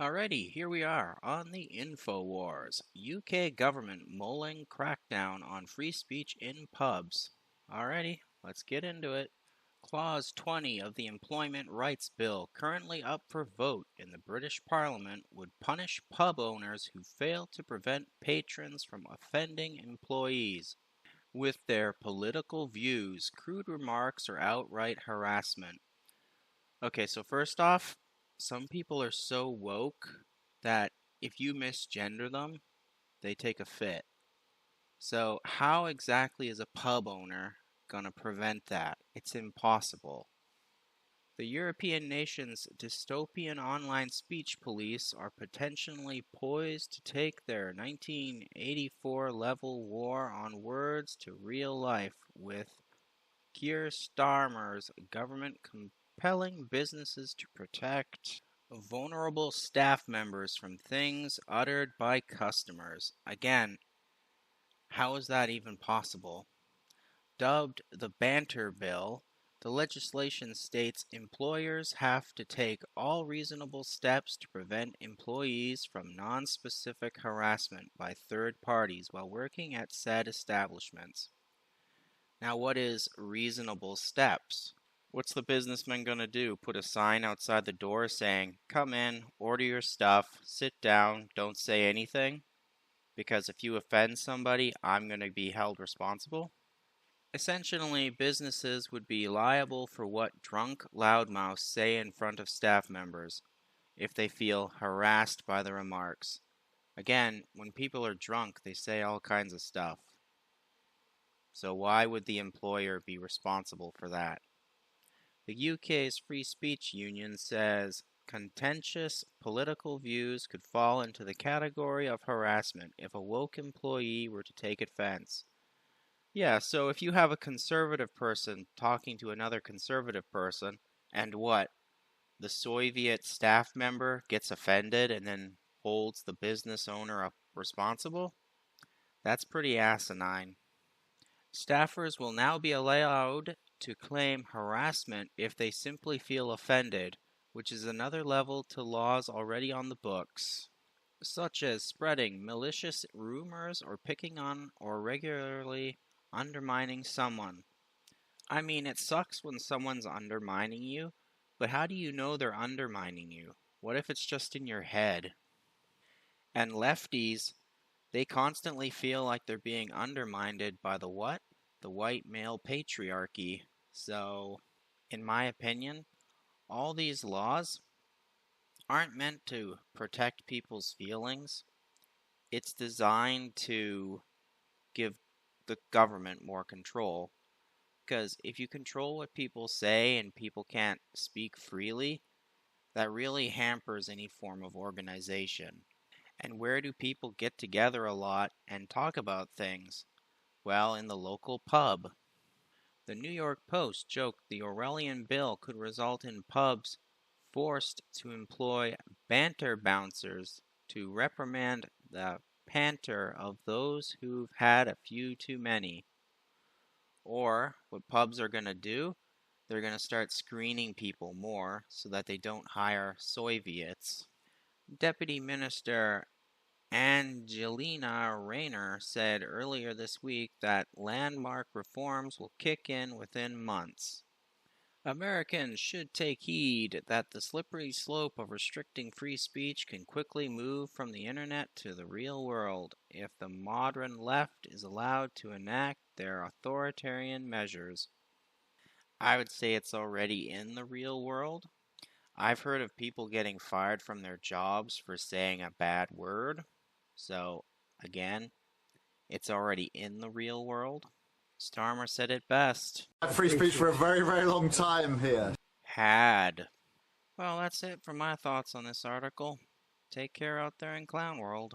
Alrighty, here we are on the InfoWars. UK government mulling crackdown on free speech in pubs. Alrighty, let's get into it. Clause 20 of the Employment Rights Bill, currently up for vote in the British Parliament, would punish pub owners who fail to prevent patrons from offending employees with their political views, crude remarks, or outright harassment. Okay, so first off, some people are so woke that if you misgender them, they take a fit. So, how exactly is a pub owner going to prevent that? It's impossible. The European nations' dystopian online speech police are potentially poised to take their 1984 level war on words to real life, with Keir Starmer's government compelling businesses to protect vulnerable staff members from things uttered by customers. Again, how is that even possible? Dubbed the Banter Bill, the legislation states employers have to take all reasonable steps to prevent employees from non-specific harassment by third parties while working at said establishments. Now, what is reasonable steps? What's the businessman going to do? Put a sign outside the door saying, "Come in, order your stuff, sit down, don't say anything, because if you offend somebody, I'm going to be held responsible"? Essentially, businesses would be liable for what drunk loudmouths say in front of staff members if they feel harassed by the remarks. Again, when people are drunk, they say all kinds of stuff. So why would the employer be responsible for that? The UK's Free Speech Union says contentious political views could fall into the category of harassment if a woke employee were to take offense. Yeah, so if you have a conservative person talking to another conservative person, and what? The Soviet staff member gets offended and then holds the business owner up responsible? That's pretty asinine. Staffers will now be allowed to claim harassment if they simply feel offended, which is another level to laws already on the books, such as spreading malicious rumors or picking on or regularly undermining someone. I mean, it sucks when someone's undermining you, but how do you know they're undermining you? What if it's just in your head? And lefties, they constantly feel like they're being undermined by the what? The white male patriarchy. So, in my opinion, all these laws aren't meant to protect people's feelings. It's designed to give the government more control. Because if you control what people say and people can't speak freely, that really hampers any form of organization. And where do people get together a lot and talk about things? Well, in the local pub. The New York Post joked the Orwellian bill could result in pubs forced to employ banter bouncers to reprimand the panter of those who've had a few too many. Or, what pubs are going to do, they're going to start screening people more so that they don't hire Soviets. Deputy Minister Angelina Rayner said earlier this week that landmark reforms will kick in within months. Americans should take heed that the slippery slope of restricting free speech can quickly move from the internet to the real world if the modern left is allowed to enact their authoritarian measures. I would say it's already in the real world. I've heard of people getting fired from their jobs for saying a bad word. So, again, it's already in the real world. Starmer said it best. Free speech for a very, very long time here. Had. Well, that's it for my thoughts on this article. Take care out there in Clown World.